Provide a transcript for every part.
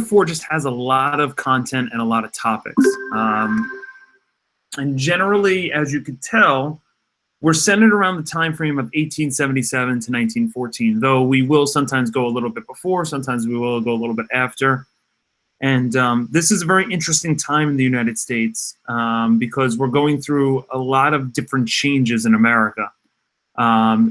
4 just has a lot of content and a lot of topics. And generally, as you could tell, we're centered around the time frame of 1877 to 1914, though we will sometimes go a little bit before, sometimes we will go a little bit after. And this is a very interesting time in the United States because we're going through a lot of different changes in America.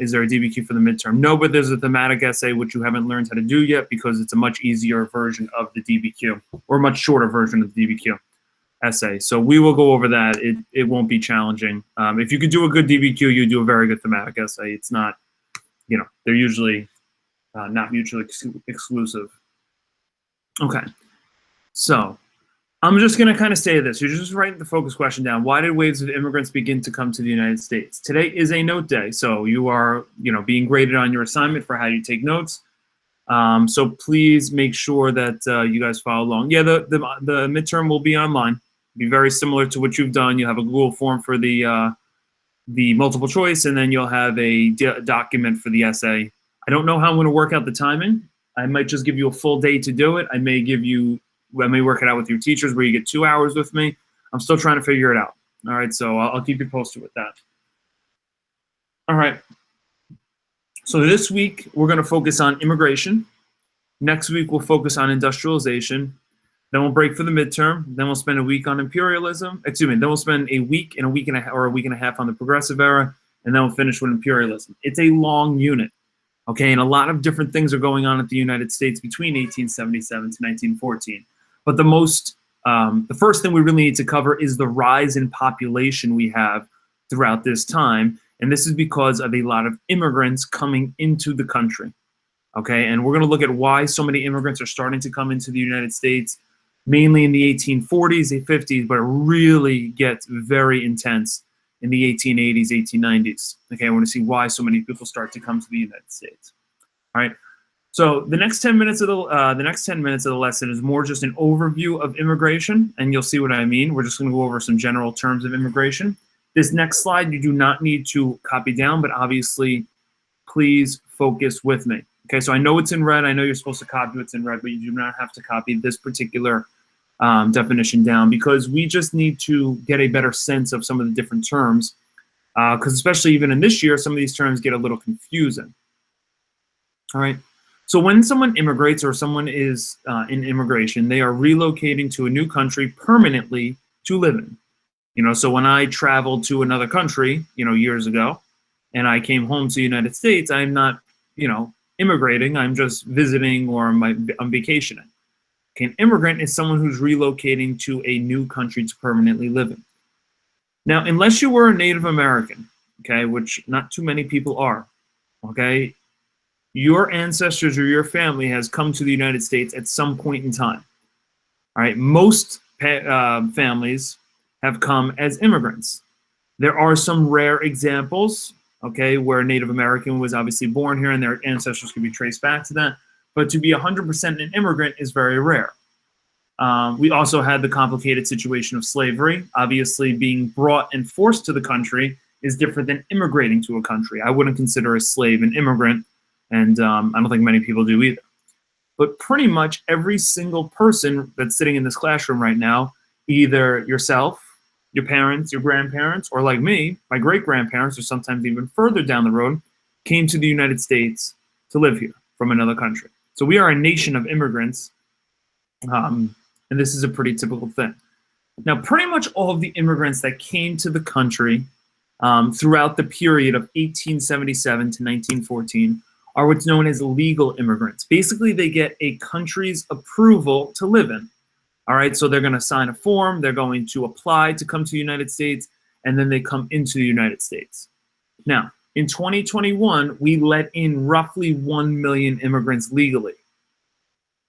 Is there a DBQ for the midterm? No, but there's a thematic essay which you haven't learned how to do yet because it's a much easier version of the DBQ, or a much shorter version of the DBQ essay. So we will go over that. It won't be challenging. If you could do a good DBQ, you do a very good thematic essay. It's not, you know, they're usually not mutually exclusive. Okay, so I'm just going to kind of say this. You're just writing the focus question down. Why did waves of immigrants begin to come to the United States? Today is a note day, so you are, you know, being graded on your assignment for how you take notes. So please make sure that you guys follow along. Yeah, the midterm will be online. Be very similar to what you've done. You'll have a Google form for the multiple choice, and then you'll have a document for the essay. I don't know how I'm going to work out the timing. I might just give you a full day to do it. I may work it out with your teachers where you get 2 hours with me. I'm still trying to figure it out. All right, so I'll keep you posted with that. All right. So this week, we're going to focus on immigration. Next week, we'll focus on industrialization. Then we'll break for the midterm. Then we'll spend a week on imperialism. Excuse me. Then we'll spend a week and a half on the progressive era, and then we'll finish with imperialism. It's a long unit, okay? And a lot of different things are going on at the United States between 1877 to 1914. But the first thing we really need to cover is the rise in population we have throughout this time, and this is because of a lot of immigrants coming into the country, okay? And we're going to look at why so many immigrants are starting to come into the United States, mainly in the 1840s, the 50s, but it really gets very intense in the 1880s, 1890s. Okay, I want to see why so many people start to come to the United States. All right. So the next 10 minutes of the lesson is more just an overview of immigration, and you'll see what I mean. We're just going to go over some general terms of immigration. This next slide you do not need to copy down, but obviously, please focus with me. Okay, so I know it's in red. I know you're supposed to copy what's in red, but you do not have to copy this particular definition down because we just need to get a better sense of some of the different terms because especially even in this year, some of these terms get a little confusing. All right, so when someone immigrates or someone is in immigration, they are relocating to a new country permanently to live in. You know, so when I traveled to another country, you know, years ago, and I came home to the United States, I'm not, you know, immigrating, I'm just visiting or I'm vacationing. Okay, an immigrant is someone who's relocating to a new country to permanently live in. Now, unless you were a Native American, okay, which not too many people are, okay, your ancestors or your family has come to the United States at some point in time. All right, most families have come as immigrants. There are some rare examples, okay, where a Native American was obviously born here and their ancestors could be traced back to that. But to be 100% an immigrant is very rare. We also had the complicated situation of slavery. Obviously, being brought and forced to the country is different than immigrating to a country. I wouldn't consider a slave an immigrant, and I don't think many people do either. But pretty much every single person that's sitting in this classroom right now, either yourself, your parents, your grandparents, or like me, my great-grandparents, or sometimes even further down the road, came to the United States to live here from another country. So we are a nation of immigrants, and this is a pretty typical thing. Now, pretty much all of the immigrants that came to the country throughout the period of 1877 to 1914 are what's known as legal immigrants. Basically, they get a country's approval to live in. All right, so they're going to sign a form, they're going to apply to come to the United States, and then they come into the United States. Now, in 2021, we let in roughly 1 million immigrants legally.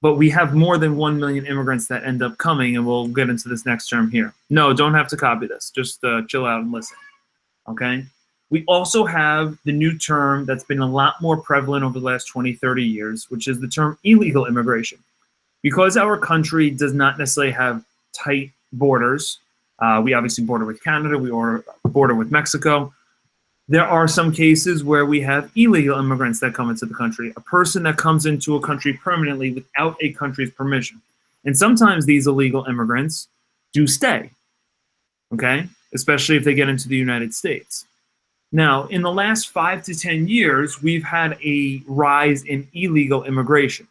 But we have more than 1 million immigrants that end up coming, and we'll get into this next term here. No, don't have to copy this. Just chill out and listen, okay? We also have the new term that's been a lot more prevalent over the last 20, 30 years, which is the term illegal immigration. Because our country does not necessarily have tight borders, we obviously border with Canada, we border with Mexico. There are some cases where we have illegal immigrants that come into the country, a person that comes into a country permanently without a country's permission. And sometimes these illegal immigrants do stay, okay? Especially if they get into the United States. Now, in the last 5 to 10 years, we've had a rise in illegal immigration.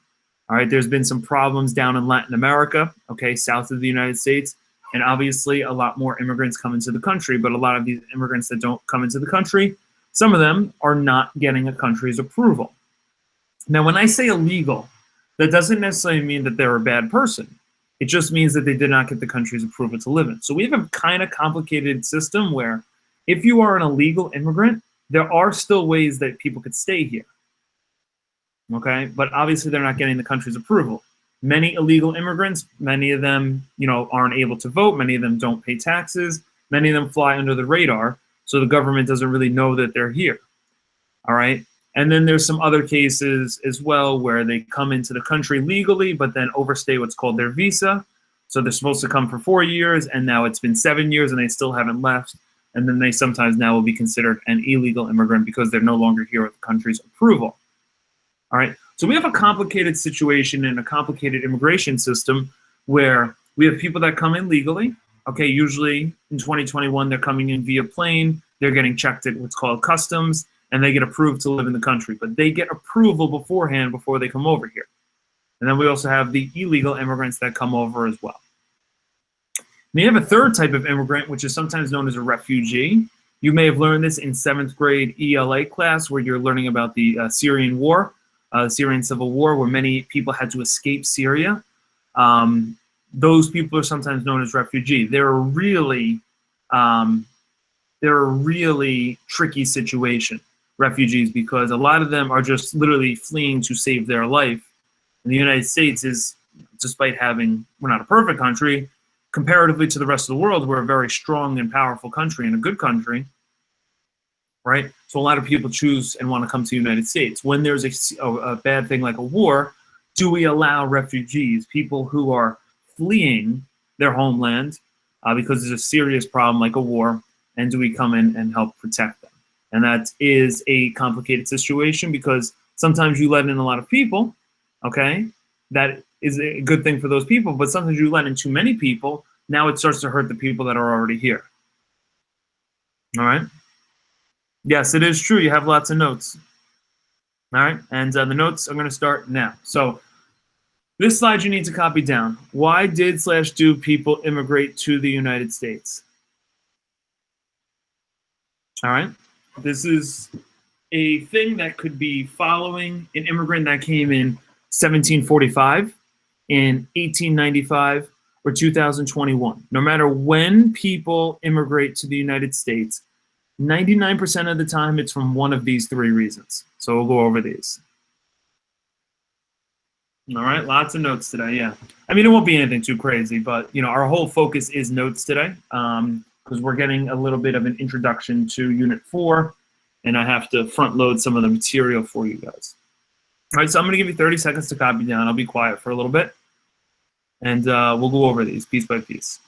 All right, there's been some problems down in Latin America, okay, south of the United States, and obviously a lot more immigrants come into the country, but a lot of these immigrants that don't come into the country, some of them are not getting a country's approval. Now, when I say illegal, that doesn't necessarily mean that they're a bad person. It just means that they did not get the country's approval to live in. So we have a kind of complicated system where if you are an illegal immigrant, there are still ways that people could stay here. Okay, but obviously they're not getting the country's approval. Many illegal immigrants, many of them, aren't able to vote. Many of them don't pay taxes. Many of them fly under the radar, so the government doesn't really know that they're here. All right, and then there's some other cases as well where they come into the country legally, but then overstay what's called their visa. So they're supposed to come for 4 years, and now it's been 7 years, and they still haven't left. And then they sometimes now will be considered an illegal immigrant because they're no longer here with the country's approval. All right, so we have a complicated situation and a complicated immigration system where we have people that come in legally. Okay, usually in 2021, they're coming in via plane. They're getting checked at what's called customs, and they get approved to live in the country. But they get approval beforehand before they come over here. And then we also have the illegal immigrants that come over as well. And you have a third type of immigrant, which is sometimes known as a refugee. You may have learned this in 7th grade ELA class, where you're learning about the Syrian war, Syrian civil war, where many people had to escape Syria. Those people are sometimes known as refugee. They're a really tricky situation, refugees, because a lot of them are just literally fleeing to save their life. And the United States is, despite having, we're not a perfect country, comparatively to the rest of the world, we're a very strong and powerful country and a good country, right? So a lot of people choose and want to come to the United States. When there's a bad thing like a war, do we allow refugees, people who are fleeing their homeland because there's a serious problem like a war, and do we come in and help protect them? And that is a complicated situation because sometimes you let in a lot of people, okay? That is a good thing for those people, but sometimes you let in too many people, now it starts to hurt the people that are already here. All right? Yes, it is true. You have lots of notes. All right? And the notes are going to start now. So this slide you need to copy down. Why did/do people immigrate to the United States? All right? This is a thing that could be following an immigrant that came in 1745, in 1895, or 2021. No matter when people immigrate to the United States, 99% of the time it's from one of these 3 reasons. So we'll go over these. All right, lots of notes today, yeah. I mean, it won't be anything too crazy, but our whole focus is notes today because we're getting a little bit of an introduction to Unit 4, and I have to front load some of the material for you guys. All right, so I'm going to give you 30 seconds to copy down. I'll be quiet for a little bit, and we'll go over these piece by piece.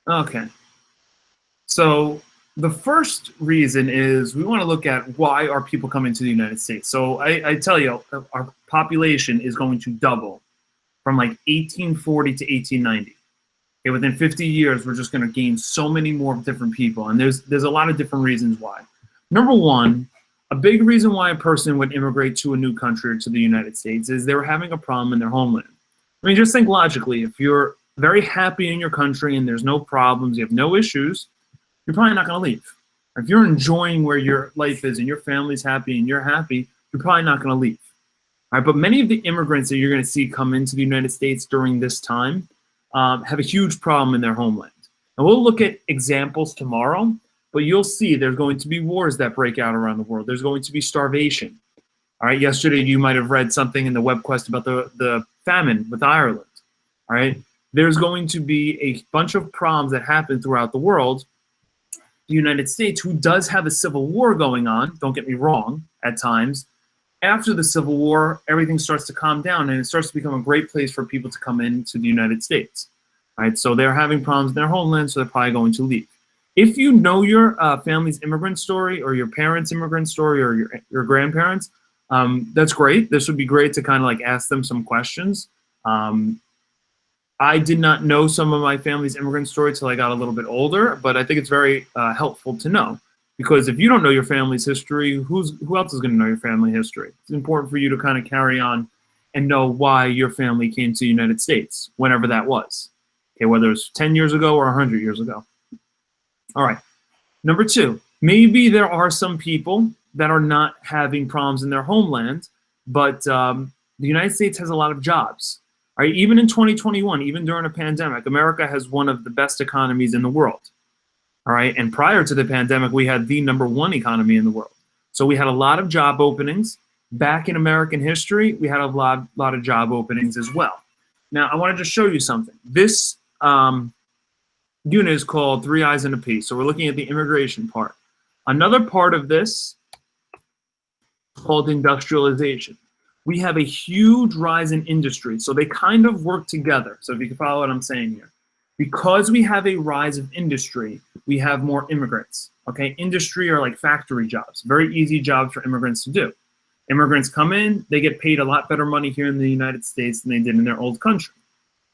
Okay. So the first reason is we want to look at why are people coming to the United States. So I tell you, our population is going to double from like 1840 to 1890. Okay, within 50 years, we're just going to gain so many more different people. And there's a lot of different reasons why. Number one, a big reason why a person would immigrate to a new country or to the United States is they're having a problem in their homeland. I mean, just think logically, if you're very happy in your country and there's no problems, you have no issues, you're probably not going to leave. If you're enjoying where your life is and your family's happy and you're happy, you're probably not going to leave. All right, but many of the immigrants that you're going to see come into the United States during this time have a huge problem in their homeland. And we'll look at examples tomorrow, but you'll see there's going to be wars that break out around the world. There's going to be starvation. All right, yesterday you might have read something in the WebQuest about the famine with Ireland. All right, there's going to be a bunch of problems that happen throughout the world. The United States, who does have a civil war going on, don't get me wrong, at times, after the Civil War, everything starts to calm down and it starts to become a great place for people to come into the United States. All right, so they're having problems in their homeland, so they're probably going to leave. If you know your family's immigrant story or your parents' immigrant story or your grandparents, that's great. This would be great to kind of like ask them some questions. I did not know some of my family's immigrant story till I got a little bit older, but I think it's very helpful to know. Because if you don't know your family's history, who else is going to know your family history? It's important for you to kind of carry on and know why your family came to the United States, whenever that was. Okay, whether it's 10 years ago or 100 years ago. All right. Number two, maybe there are some people that are not having problems in their homeland, but the United States has a lot of jobs. All right, even in 2021, even during a pandemic, America has one of the best economies in the world. All right, and prior to the pandemic, we had the #1 economy in the world. So we had a lot of job openings. Back in American history, we had a lot of job openings as well. Now, I wanted to show you something. This unit is called 3 Eyes and a P. So we're looking at the immigration part. Another part of this is called industrialization. We have a huge rise in industry. So they kind of work together. So if you can follow what I'm saying here. Because we have a rise of industry, we have more immigrants, okay? Industry are like factory jobs, very easy jobs for immigrants to do. Immigrants come in, they get paid a lot better money here in the United States than they did in their old country,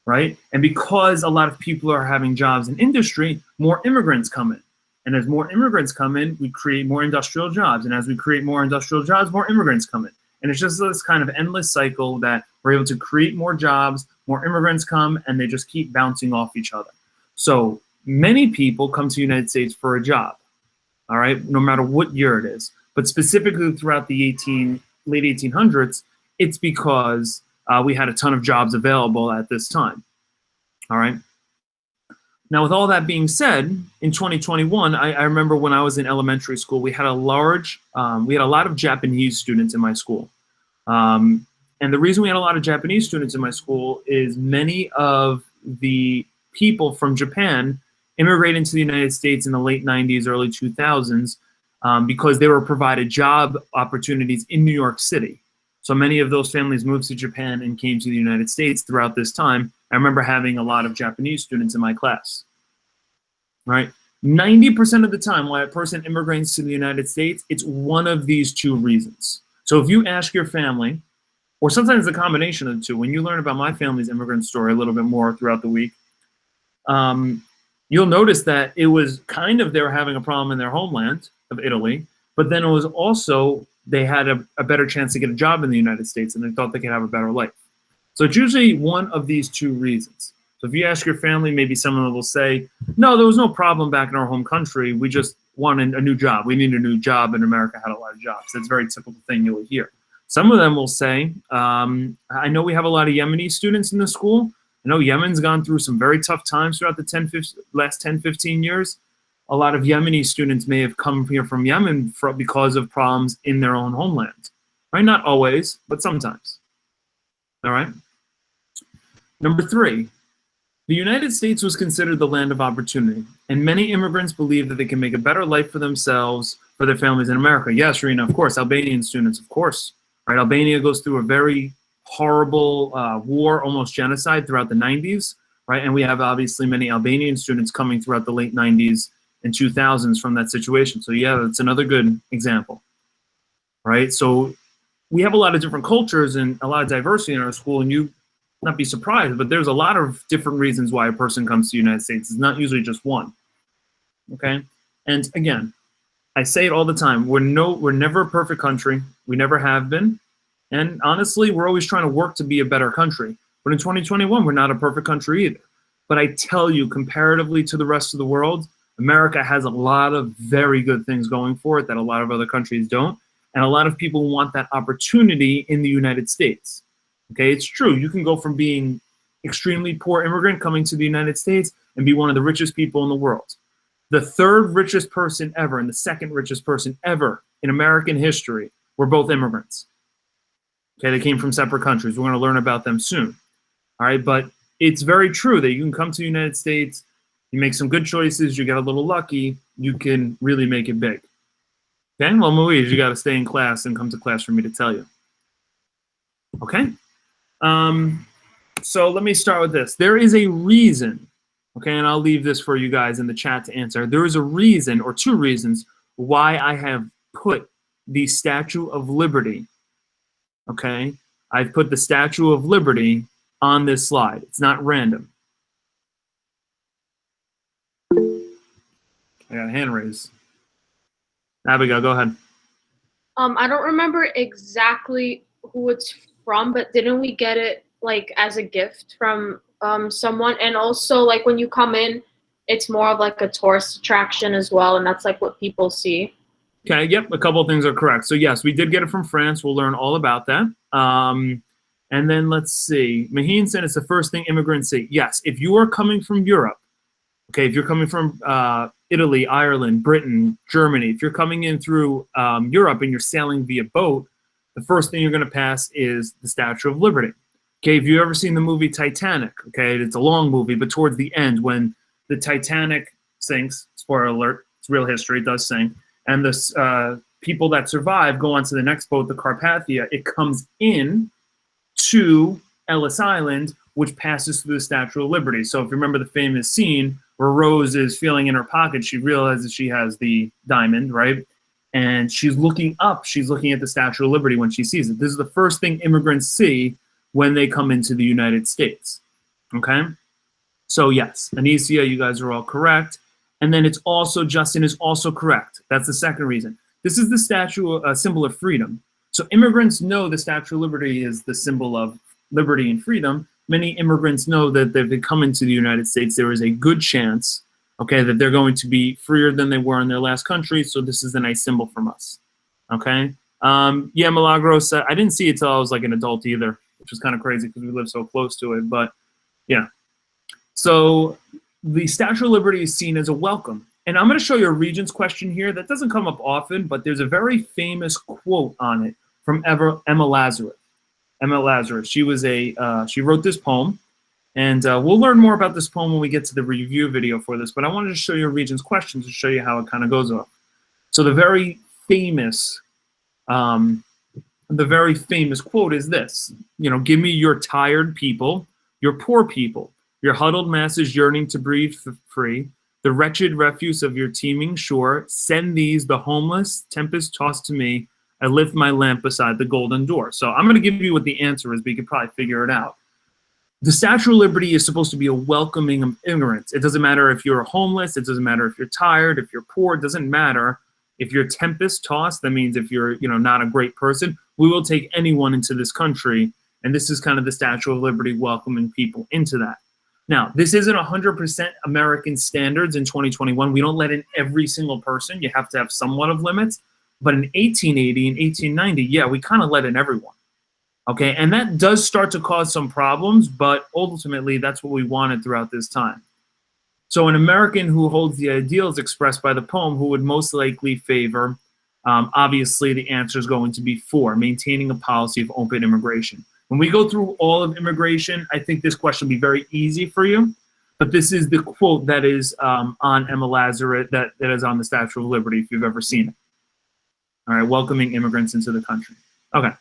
right? And because a lot of people are having jobs in industry, more immigrants come in. And as more immigrants come in, we create more industrial jobs. And as we create more industrial jobs, more immigrants come in. And it's just this kind of endless cycle that we're able to create more jobs, more immigrants come, and they just keep bouncing off each other. So many people come to the United States for a job, all right, no matter what year it is. But specifically throughout the late 1800s, it's because we had a ton of jobs available at this time, all right? Now, with all that being said, in 2021, I remember when I was in elementary school, we had a lot of Japanese students in my school. And the reason we had a lot of Japanese students in my school is many of the people from Japan immigrated into the United States in the late 90s, early 2000s, because they were provided job opportunities in New York City. So many of those families moved to Japan and came to the United States throughout this time. I remember having a lot of Japanese students in my class. All right, 90% of the time when a person immigrates to the United States, it's one of these two reasons. So if you ask your family, or sometimes a combination of the two, when you learn about my family's immigrant story a little bit more throughout the week, you'll notice that it was kind of they were having a problem in their homeland of Italy, but then it was also they had a better chance to get a job in the United States and they thought they could have a better life. So it's usually one of these two reasons. So if you ask your family, maybe someone will say, no, there was no problem back in our home country. We just wanted a new job. We needed a new job, and America had a lot of jobs. That's a very typical thing you'll hear. Some of them will say, I know we have a lot of Yemeni students in the school. I know Yemen's gone through some very tough times throughout the last 10, 15 years. A lot of Yemeni students may have come here from Yemen because of problems in their own homeland. Right? Not always, but sometimes. All right? Number 3, the United States was considered the land of opportunity, and many immigrants believe that they can make a better life for themselves, for their families in America. Yes, Rena, of course. Albanian students, of course. Right? Albania goes through a very horrible war, almost genocide throughout the 90s, right? And we have obviously many Albanian students coming throughout the late 90s and 2000s from that situation. So yeah, that's another good example, right? So we have a lot of different cultures and a lot of diversity in our school, and you not be surprised, but there's a lot of different reasons why a person comes to the United States. It's not usually just one, okay? And again, I say it all the time, we're never a perfect country. We never have been. And honestly, we're always trying to work to be a better country. But in 2021, we're not a perfect country either. But I tell you, comparatively to the rest of the world, America has a lot of very good things going for it that a lot of other countries don't. And a lot of people want that opportunity in the United States. Okay, it's true. You can go from being extremely poor immigrant coming to the United States and be one of the richest people in the world. The third richest person ever and the second richest person ever in American history were both immigrants. Okay, they came from separate countries. We're going to learn about them soon. All right, but it's very true that you can come to the United States, you make some good choices, you get a little lucky, you can really make it big. Okay, well, Louise, you got to stay in class and come to class for me to tell you. Okay, so let me start with this. There is a reason, okay, and I'll leave this for you guys in the chat to answer. There is a reason or two reasons why I have put the Statue of Liberty, okay? I've put the Statue of Liberty on this slide. It's not random. I got a hand raised. Abigail, go ahead. I don't remember exactly who it's from, but didn't we get it like as a gift from someone? And also, like when you come in, it's more of like a tourist attraction as well, and that's like what people see. Okay, yep, a couple of things are correct. So yes, we did get it from France. We'll learn all about that. And then let's see. Maheen said it's the first thing immigrants see. Yes, if you are coming from Europe, okay, if you're coming from Italy, Ireland, Britain, Germany, if you're coming in through Europe and you're sailing via boat, the first thing you're going to pass is the Statue of Liberty. Okay, if you've ever seen the movie Titanic, okay, it's a long movie, but towards the end when the Titanic sinks, spoiler alert, it's real history, it does sink, and the people that survive go on to the next boat, the Carpathia, it comes in to Ellis Island, which passes through the Statue of Liberty. So if you remember the famous scene where Rose is feeling in her pocket, she realizes she has the diamond, right? And she's looking up, she's looking at the Statue of Liberty when she sees it. This is the first thing immigrants see when they come into the United States, okay? So yes, Anicia, you guys are all correct. And then it's also, Justin is also correct. That's the second reason. This is the statue, a symbol of freedom. So immigrants know the Statue of Liberty is the symbol of liberty and freedom. Many immigrants know that if they come into the United States, there is a good chance, okay, that they're going to be freer than they were in their last country. So this is a nice symbol from us, okay? Yeah, Milagros, I didn't see it till I was like an adult either, which was kind of crazy because we live so close to it, but yeah. So the Statue of Liberty is seen as a welcome. And I'm going to show you a Regents question here that doesn't come up often, but there's a very famous quote on it from Emma Lazarus. Emma Lazarus. She was she wrote this poem, and we'll learn more about this poem when we get to the review video for this. But I wanted to show you a Regents question to show you how it kind of goes off. So the very famous quote is this: you know, give me your tired people, your poor people, your huddled masses yearning to breathe free, the wretched refuse of your teeming shore. Send these, the homeless, tempest tossed to me. I lift my lamp beside the golden door. So I'm going to give you what the answer is, but you can probably figure it out. The Statue of Liberty is supposed to be a welcoming of immigrants. It doesn't matter if you're homeless. It doesn't matter if you're tired, if you're poor. It doesn't matter. If you're tempest tossed, that means if you're, you know, not a great person, we will take anyone into this country. And this is kind of the Statue of Liberty welcoming people into that. Now, this isn't 100% American standards in 2021. We don't let in every single person. You have to have somewhat of limits. But in 1880 and 1890, yeah, we kind of let in everyone. Okay, and that does start to cause some problems, but ultimately that's what we wanted throughout this time. So an American who holds the ideals expressed by the poem, who would most likely favor, obviously the answer is going to be 4, maintaining a policy of open immigration. When we go through all of immigration, I think this question will be very easy for you, but this is the quote that is on Emma Lazarus, that is on the Statue of Liberty, if you've ever seen it. All right, welcoming immigrants into the country. Okay,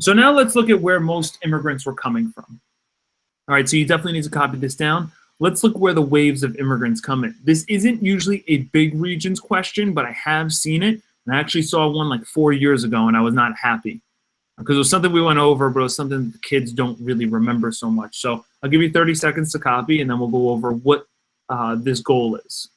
so now let's look at where most immigrants were coming from. All right, so you definitely need to copy this down. Let's look where the waves of immigrants come in. This isn't usually a big Regents question, but I have seen it. And I actually saw one like 4 years ago, and I was not happy. Because it was something we went over, but it was something the kids don't really remember so much. So I'll give you 30 seconds to copy, and then we'll go over what this goal is.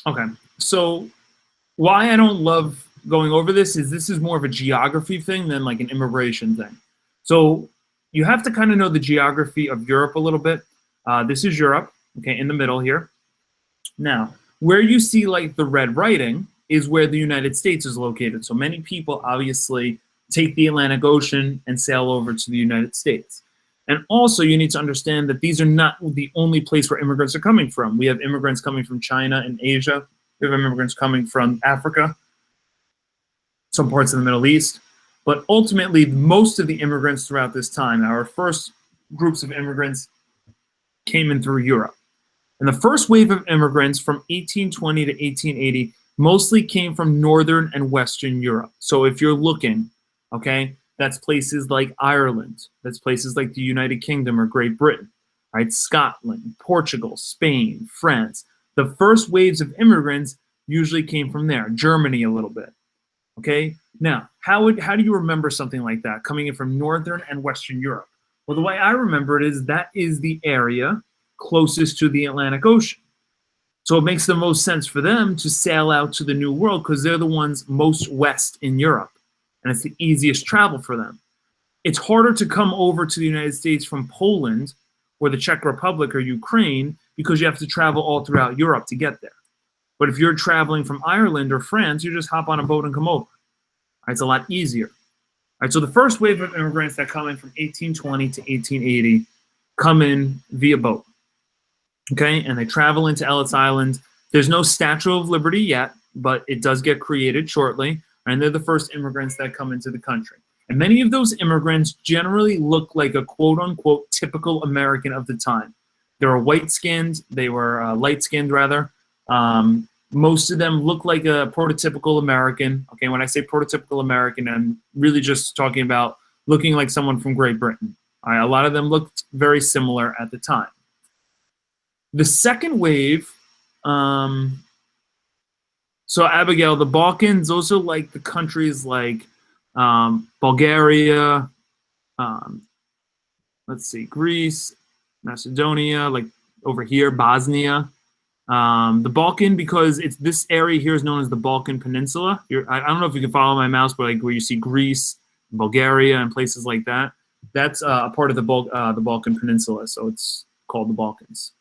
Okay, so why I don't love going over this is more of a geography thing than like an immigration thing. So you have to kind of know the geography of Europe a little bit. This is Europe, okay, in the middle here. Now, where you see like the red writing is where the United States is located. So many people obviously take the Atlantic Ocean and sail over to the United States. And also, you need to understand that these are not the only place where immigrants are coming from. We have immigrants coming from China and Asia. We have immigrants coming from Africa, some parts of the Middle East. But ultimately, most of the immigrants throughout this time, our first groups of immigrants came in through Europe. And the first wave of immigrants from 1820 to 1880 mostly came from Northern and Western Europe. So if you're looking, okay, that's places like Ireland, that's places like the United Kingdom or Great Britain, right? Scotland, Portugal, Spain, France. The first waves of immigrants usually came from there. Germany a little bit, okay? Now, how do you remember something like that coming in from Northern and Western Europe? Well, the way I remember it is that is the area closest to the Atlantic Ocean. So it makes the most sense for them to sail out to the New World because they're the ones most west in Europe. And it's the easiest travel for them. It's harder to come over to the United States from Poland or the Czech Republic or Ukraine because you have to travel all throughout Europe to get there. But if you're traveling from Ireland or France, you just hop on a boat and come over. It's a lot easier. All right, so the first wave of immigrants that come in from 1820 to 1880 come in via boat. Okay, and they travel into Ellis Island. There's no Statue of Liberty yet, but it does get created shortly, and they're the first immigrants that come into the country. And many of those immigrants generally look like a quote-unquote typical American of the time. They were white-skinned, they were light-skinned rather. Most of them look like a prototypical American. Okay, when I say prototypical American, I'm really just talking about looking like someone from Great Britain. All right, a lot of them looked very similar at the time. The second wave, so Abigail, the Balkans, those are like the countries like Bulgaria, let's see, Greece, Macedonia, like over here, Bosnia. The Balkan, because it's this area here is known as the Balkan Peninsula. I don't know if you can follow my mouse, but like where you see Greece, Bulgaria, and places like that, that's a part of the Balkan Peninsula, so it's called the Balkans.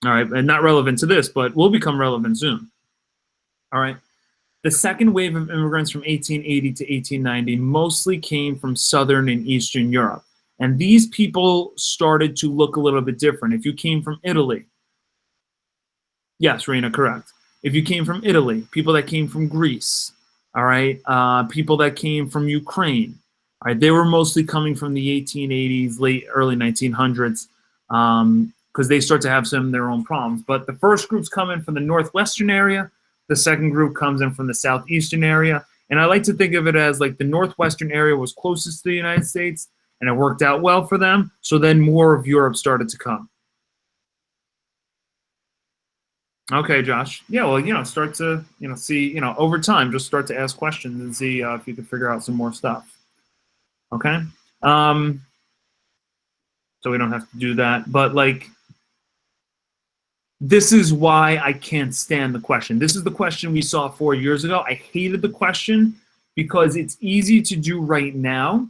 All right, and not relevant to this, but will become relevant soon. All right. The second wave of immigrants from 1880 to 1890 mostly came from Southern and Eastern Europe. And these people started to look a little bit different. If you came from Italy, yes, Reina, correct. If you came from Italy, people that came from Greece, all right, people that came from Ukraine, all right, they were mostly coming from the 1880s, early 1900s, because they start to have some of their own problems. But the first group's coming from the northwestern area. The second group comes in from the southeastern area. And I like to think of it as like the northwestern area was closest to the United States, and it worked out well for them. So then more of Europe started to come. Okay, Josh. Yeah, well, start to, see, over time, just start to ask questions and see if you can figure out some more stuff. Okay? So we don't have to do that. But, like, this is why I can't stand the question. This is the question we saw 4 years ago. I hated the question because it's easy to do right now,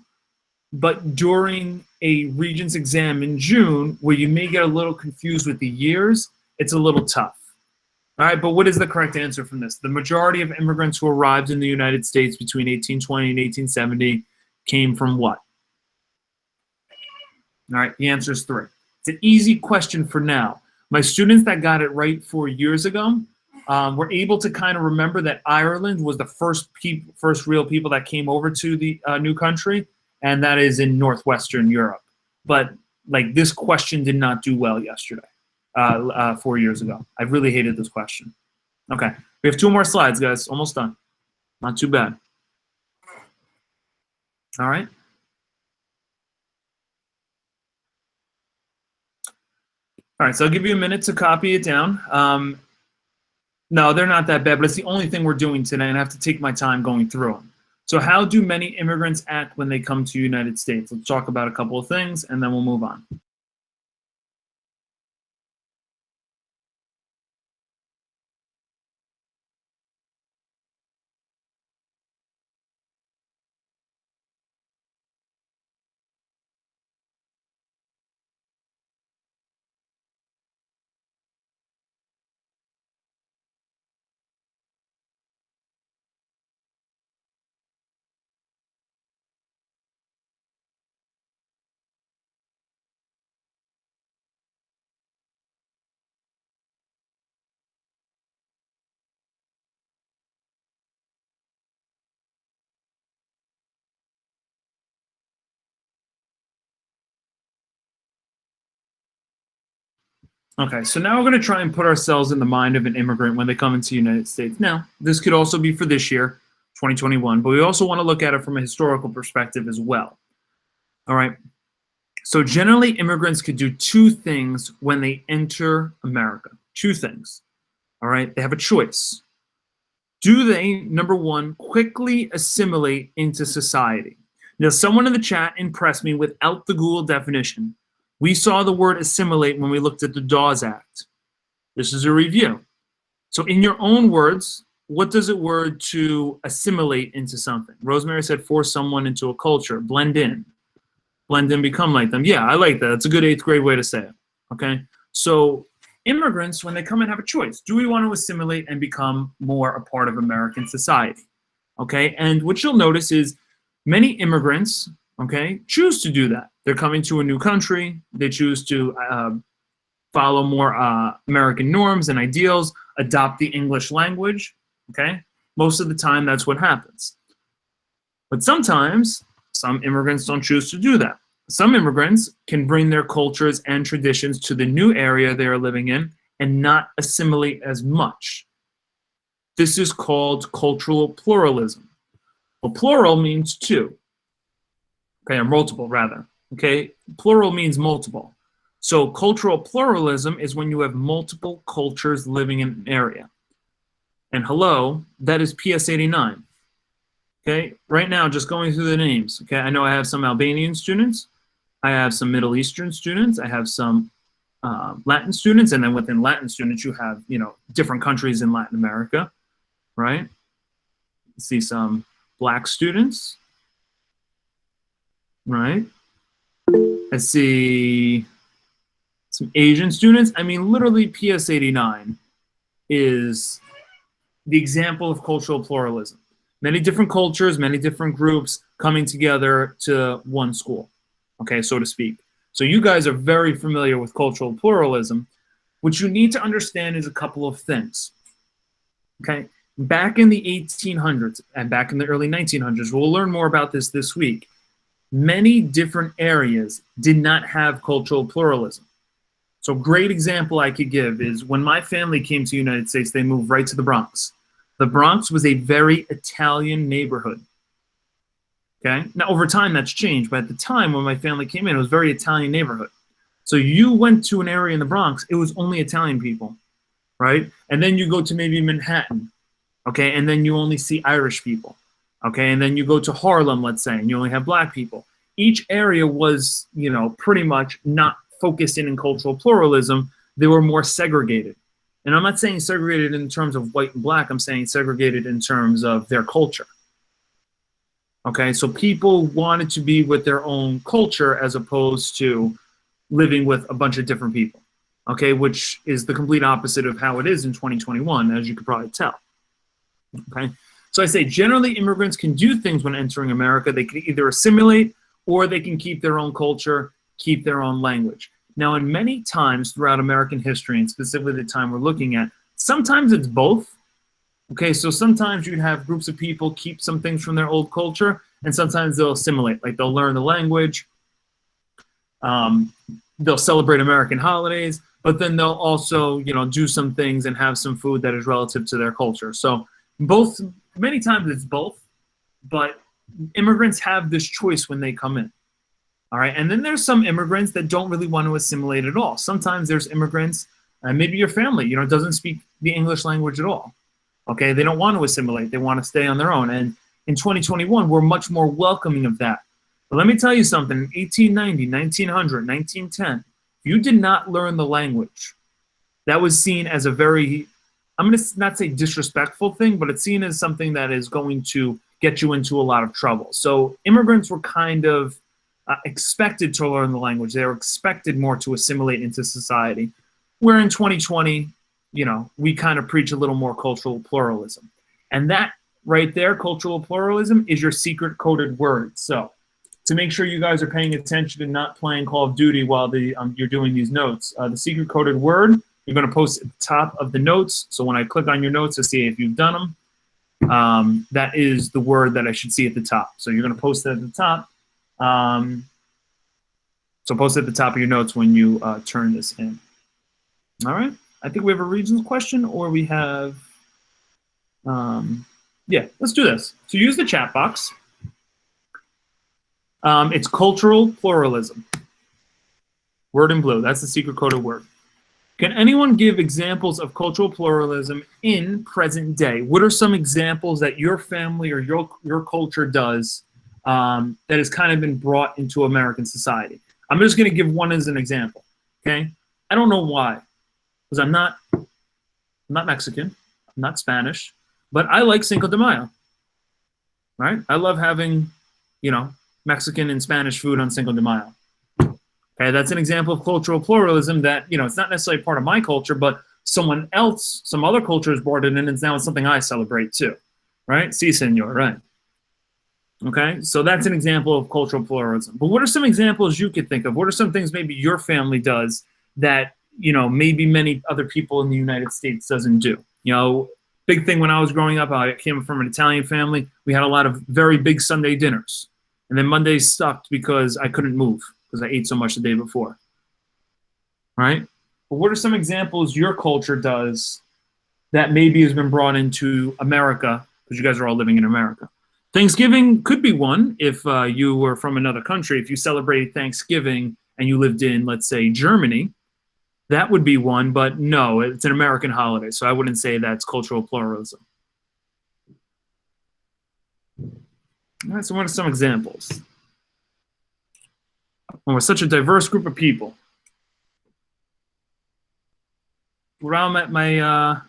but during a Regents exam in June, where you may get a little confused with the years, it's a little tough. All right, but what is the correct answer from this? The majority of immigrants who arrived in the United States between 1820 and 1870 came from what? All right, the answer is 3. It's an easy question for now. My students that got it right 4 years ago were able to kind of remember that Ireland was the first real people that came over to the new country, and that is in northwestern Europe. But like this question did not do well yesterday, 4 years ago. I really hated this question. Okay, we have 2 more slides, guys. Almost done. Not too bad. All right. All right, so I'll give you a minute to copy it down. No, they're not that bad, but it's the only thing we're doing today, and I have to take my time going through them. So how do many immigrants act when they come to the United States? Let's talk about a couple of things, and then we'll move on. Okay, so now we're going to try and put ourselves in the mind of an immigrant when they come into the United States. Now, this could also be for this year, 2021, but we also want to look at it from a historical perspective as well. All right. So generally, immigrants could do two things when they enter America. Two things. All right. They have a choice. Do they, number one, quickly assimilate into society? Now, someone in the chat impressed me without the Google definition. We saw the word assimilate when we looked at the Dawes Act. This is a review. So in your own words, what does it word to assimilate into something? Rosemary said force someone into a culture, blend in. Blend in, become like them. Yeah, I like that. That's a good 8th grade way to say it. Okay? So immigrants, when they come in, have a choice. Do we want to assimilate and become more a part of American society? Okay? And what you'll notice is many immigrants, okay, choose to do that. They're coming to a new country. They choose to follow more American norms and ideals, adopt the English language, okay? Most of the time, that's what happens. But sometimes, some immigrants don't choose to do that. Some immigrants can bring their cultures and traditions to the new area they are living in and not assimilate as much. This is called cultural pluralism. Well, plural means two. Okay, or multiple, rather. Okay, plural means multiple. So cultural pluralism is when you have multiple cultures living in an area. And hello, that is PS 89. Okay, right now, just going through the names. Okay, I know I have some Albanian students. I have some Middle Eastern students. I have some Latin students. And then within Latin students, you have, different countries in Latin America, right? See some Black students, right? I see some Asian students. I mean, literally PS 89 is the example of cultural pluralism. Many different cultures, many different groups coming together to one school, okay, so to speak. So you guys are very familiar with cultural pluralism. What you need to understand is a couple of things, okay? Back in the 1800s and back in the early 1900s, we'll learn more about this week, many different areas did not have cultural pluralism. So a great example I could give is when my family came to the United States, they moved right to the Bronx. The Bronx was a very Italian neighborhood. Okay. Now, over time, that's changed. But at the time when my family came in, it was a very Italian neighborhood. So you went to an area in the Bronx, it was only Italian people, right? And then you go to maybe Manhattan, okay? And then you only see Irish people, okay? And then you go to Harlem, let's say, and you only have Black people. Each area was, pretty much not focused in cultural pluralism. They were more segregated. And I'm not saying segregated in terms of white and Black. I'm saying segregated in terms of their culture. Okay, so people wanted to be with their own culture as opposed to living with a bunch of different people. Okay, which is the complete opposite of how it is in 2021, as you could probably tell. Okay, so I say generally immigrants can do things when entering America. They can either assimilate or they can keep their own culture, keep their own language. Now, in many times throughout American history, and specifically the time we're looking at, sometimes it's both. Okay, so sometimes you'd have groups of people keep some things from their old culture, and sometimes they'll assimilate, like they'll learn the language, they'll celebrate American holidays, but then they'll also, do some things and have some food that is relative to their culture. So both, many times it's both, but immigrants have this choice when they come in. All right, and then there's some immigrants that don't really want to assimilate at all. Sometimes there's immigrants, and maybe your family, doesn't speak the English language at all. Okay, they don't want to assimilate. They want to stay on their own. And in 2021, we're much more welcoming of that. But let me tell you something. In 1890, 1900, 1910, if you did not learn the language, that was seen as a very, I'm going to not say disrespectful thing, but it's seen as something that is going to get you into a lot of trouble. So immigrants were kind of expected to learn the language. They were expected more to assimilate into society. Where in 2020, we kind of preach a little more cultural pluralism. And that right there, cultural pluralism, is your secret coded word. So to make sure you guys are paying attention and not playing Call of Duty while you're doing these notes, the secret coded word, you're going to post at the top of the notes. So when I click on your notes to see if you've done them, that is the word that I should see at the top. So you're going to post it at the top. So post it at the top of your notes when you turn this in. All right. I think we have a regions question, or we have, yeah, let's do this. So use the chat box. It's cultural pluralism. Word in blue. That's the secret coded word. Can anyone give examples of cultural pluralism in present day? What are some examples that your family or your culture does that has kind of been brought into American society? I'm just going to give one as an example. Okay, I don't know why, because I'm not Mexican, I'm not Spanish, but I like Cinco de Mayo. Right? I love having, you know, Mexican and Spanish food on Cinco de Mayo. Okay, that's an example of cultural pluralism that, you know, it's not necessarily part of my culture, but someone else, some other culture has brought it in, and now it's something I celebrate too. Right? Si, senor, right. Okay, so that's an example of cultural pluralism. But what are some examples you could think of? What are some things maybe your family does that, you know, maybe many other people in the United States doesn't do? You know, big thing when I was growing up, I came from an Italian family. We had a lot of very big Sunday dinners. And then Mondays sucked because I couldn't move because I ate so much the day before. Right? But what are some examples your culture does that maybe has been brought into America, because you guys are all living in America? Thanksgiving could be one if you were from another country. If you celebrated Thanksgiving and you lived in, let's say, Germany, that would be one. But no, it's an American holiday, so I wouldn't say that's cultural pluralism. All right, so what are some examples? When we're such a diverse group of people. Around my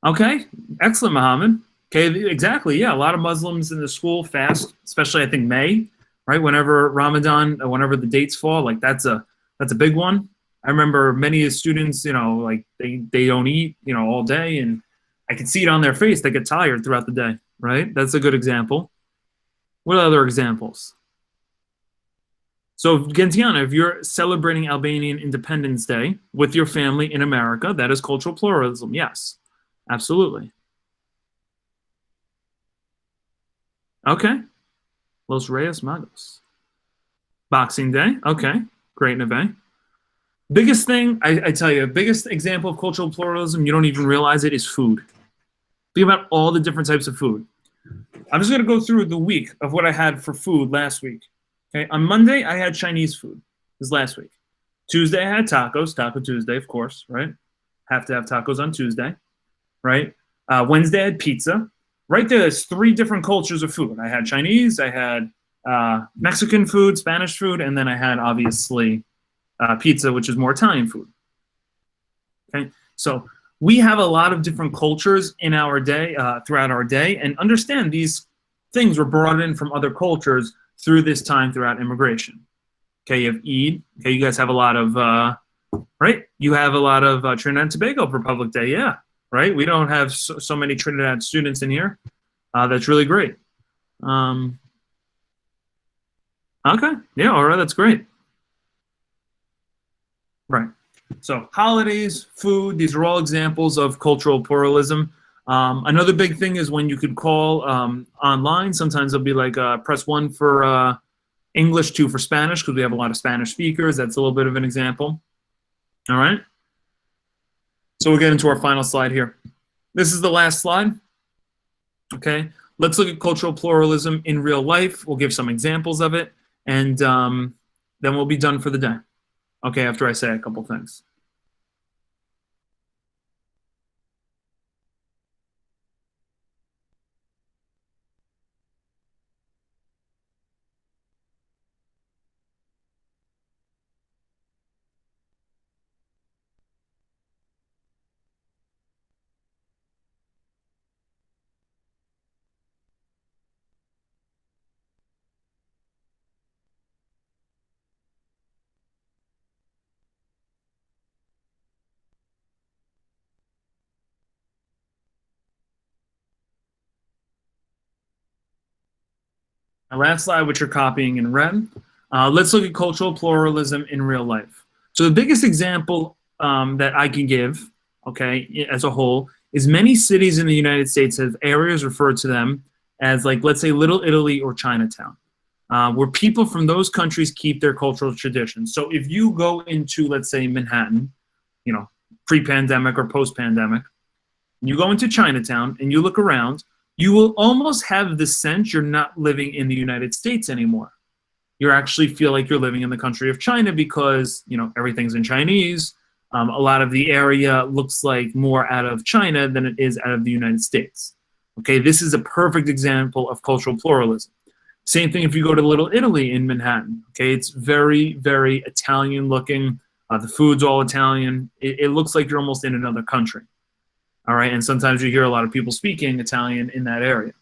okay, excellent, Mohammed. Okay, exactly. Yeah, a lot of Muslims in the school fast, especially I think May, right? Whenever Ramadan, whenever the dates fall, like that's a big one. I remember many of the students, you know, like they don't eat, you know, all day, and I can see it on their face. They get tired throughout the day, right? That's a good example. What other examples? So, Gentiana, if you're celebrating Albanian Independence Day with your family in America, that is cultural pluralism. Yes, absolutely. Okay. Los Reyes Magos. Boxing Day. Okay. Great Neve. Biggest thing, I tell you, biggest example of cultural pluralism, you don't even realize it, is food. Think about all the different types of food. I'm just going to go through the week of what I had for food last week. Okay. On Monday, I had Chinese food. This is last week. Tuesday, I had tacos. Taco Tuesday, of course, right? Have to have tacos on Tuesday, right? Wednesday, I had pizza. Right there's 3 different cultures of food. I had Chinese, I had Mexican food, Spanish food, and then I had, obviously, pizza, which is more Italian food. Okay, so we have a lot of different cultures in our day, throughout our day, and understand these things were brought in from other cultures through this time throughout immigration. Okay, you have Eid. Okay, you guys have a lot of, right? You have a lot of Trinidad and Tobago Republic Day, yeah, right? We don't have so many Trinidad students in here. That's really great. Okay, yeah, all right, that's great. Right. So holidays, food, these are all examples of cultural pluralism. Another big thing is when you could call online. Sometimes they'll be like press 1 for English, 2 for Spanish, because we have a lot of Spanish speakers. That's a little bit of an example. All right. So we'll get into our final slide here. This is the last slide. Okay. Let's look at cultural pluralism in real life. We'll give some examples of it, and then we'll be done for the day. Okay, after I say a couple things. My last slide, which you're copying in red. Let's look at cultural pluralism in real life. So the biggest example that I can give, okay, as a whole, is many cities in the United States have areas referred to them as, like, let's say Little Italy or Chinatown, where people from those countries keep their cultural traditions. So if you go into, let's say, Manhattan, you know, pre-pandemic or post-pandemic. You go into Chinatown and you look around, you will almost have the sense you're not living in the United States anymore. You actually feel like you're living in the country of China because, you know, everything's in Chinese. A lot of the area looks like more out of China than it is out of the United States. Okay, this is a perfect example of cultural pluralism. Same thing if you go to Little Italy in Manhattan. Okay, it's very, very Italian looking. The food's all Italian. It looks like you're almost in another country. All right, and sometimes you hear a lot of people speaking Italian in that area.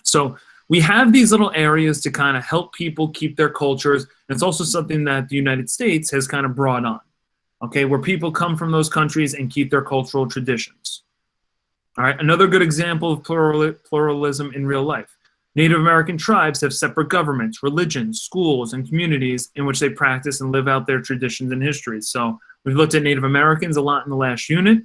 So we have these little areas to kind of help people keep their cultures. And it's also something that the United States has kind of brought on, okay, where people come from those countries and keep their cultural traditions. All right, another good example of pluralism in real life. Native American tribes have separate governments, religions, schools, and communities in which they practice and live out their traditions and histories. So we've looked at Native Americans a lot in the last unit.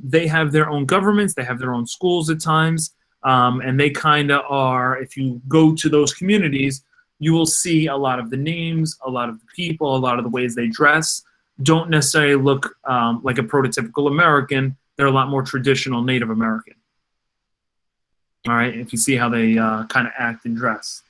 They have their own governments, they have their own schools at times, and they kind of are, if you go to those communities, you will see a lot of the names, a lot of the people, a lot of the ways they dress don't necessarily look like a prototypical American. They're a lot more traditional Native American. All right, if you see how they kind of act and dress.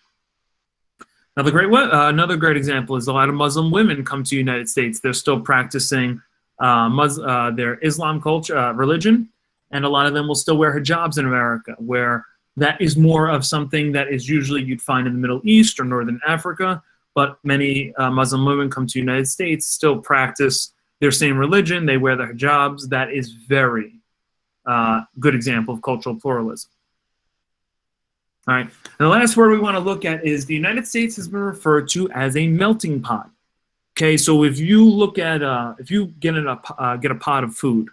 Another great example is a lot of Muslim women come to the United States. They're still practicing their Islam culture, religion, and a lot of them will still wear hijabs in America, where that is more of something that is usually you'd find in the Middle East or Northern Africa, but many Muslim women come to the United States, still practice their same religion, they wear the hijabs. That is very good example of cultural pluralism. All right, and the last word we want to look at is the United States has been referred to as a melting pot. Okay, so if you look at, if you get a pot of food,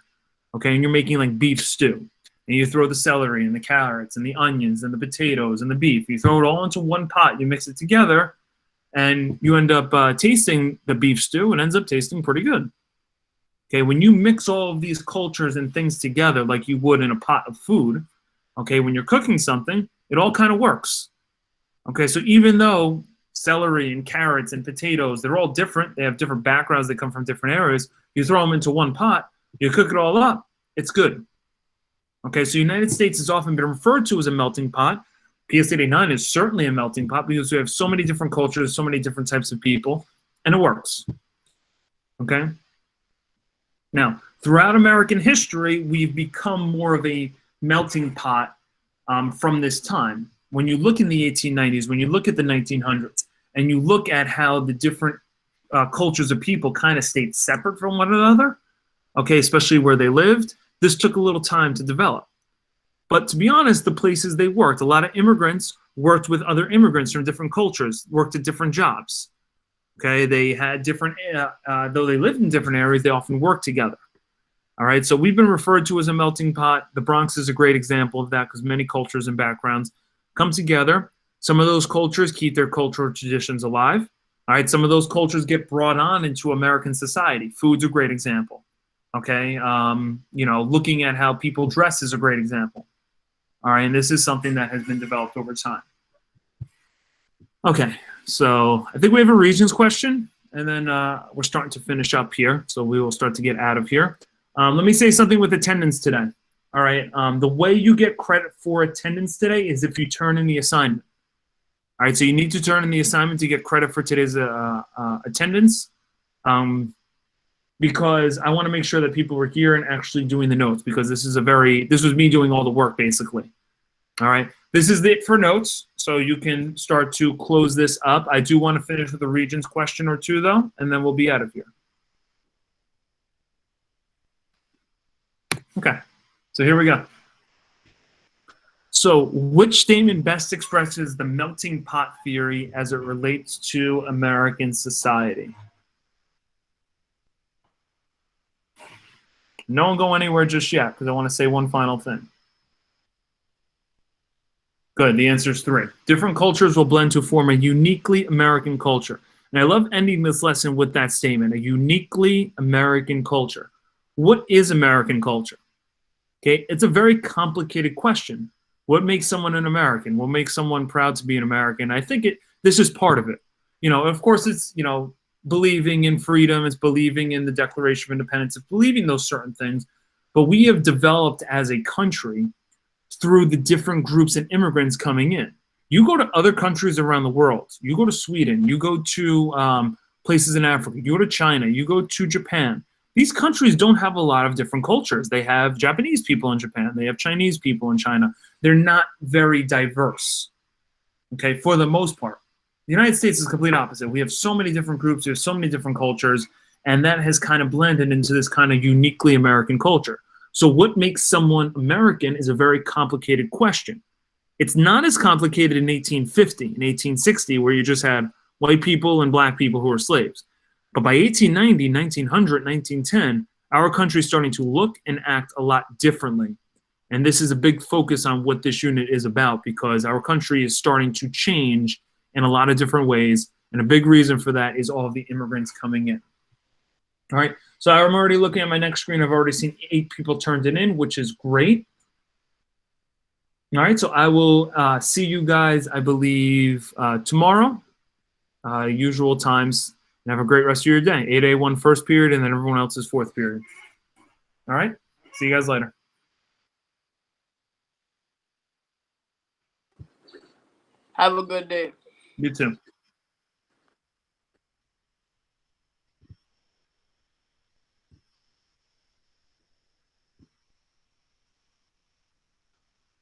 okay, and you're making like beef stew, and you throw the celery and the carrots and the onions and the potatoes and the beef, you throw it all into one pot, you mix it together, and you end up tasting the beef stew, and ends up tasting pretty good. Okay, when you mix all of these cultures and things together like you would in a pot of food, okay, when you're cooking something, it all kind of works. Okay, so even though celery and carrots and potatoes, they're all different, they have different backgrounds, they come from different areas, you throw them into one pot, you cook it all up, it's good. Okay, so the United States has often been referred to as a melting pot. PS 89 is certainly a melting pot because we have so many different cultures, so many different types of people, and it works. Okay? Now, throughout American history, we've become more of a melting pot from this time. When you look in the 1890s, when you look at the 1900s, and you look at how the different cultures of people kind of stayed separate from one another, okay, especially where they lived, this took a little time to develop. But to be honest, the places they worked, a lot of immigrants worked with other immigrants from different cultures, worked at different jobs. Okay, they had different, though they lived in different areas, they often worked together. All right, so we've been referred to as a melting pot. The Bronx is a great example of that because many cultures and backgrounds come together. Some of those cultures keep their cultural traditions alive. All right, some of those cultures get brought on into American society. Food's a great example. Okay, you know, looking at how people dress is a great example. All right, and this is something that has been developed over time. Okay, so I think we have a Regents question, and then we're starting to finish up here, so we will start to get out of here. Let me say something with attendance today. All right, the way you get credit for attendance today is if you turn in the assignment. All right, so you need to turn in the assignment to get credit for today's attendance, because I want to make sure that people were here and actually doing the notes, because this was me doing all the work basically. All right, this is it for notes, so you can start to close this up. I do want to finish with a Regents question or two though, and then we'll be out of here. Okay, so here we go. So which statement best expresses the melting pot theory as it relates to American society? No one go anywhere just yet because I want to say one final thing. Good, the answer is 3. Different cultures will blend to form a uniquely American culture. And I love ending this lesson with that statement, a uniquely American culture. What is American culture? Okay, it's a very complicated question. What makes someone an American? What makes someone proud to be an American? I think this is part of it. You know, of course, it's, you know, believing in freedom, it's believing in the Declaration of Independence, it's believing those certain things. But we have developed as a country through the different groups and immigrants coming in. You go to other countries around the world, you go to Sweden, you go to places in Africa, you go to China, you go to Japan. These countries don't have a lot of different cultures. They have Japanese people in Japan, they have Chinese people in China. They're not very diverse, okay, for the most part. The United States is the complete opposite. We have so many different groups, we have so many different cultures, and that has kind of blended into this kind of uniquely American culture. So what makes someone American is a very complicated question. It's not as complicated in 1850, in 1860, where you just had white people and black people who were slaves. But by 1890, 1900, 1910, our country is starting to look and act a lot differently. And this is a big focus on what this unit is about, because our country is starting to change in a lot of different ways. And a big reason for that is all of the immigrants coming in. All right, so I'm already looking at my next screen. I've already seen 8 people turned it in, which is great. All right, so I will see you guys, I believe, tomorrow, usual times. And have a great rest of your day. 8A1 first period, and then everyone else's fourth period. All right, see you guys later. Have a good day. You too.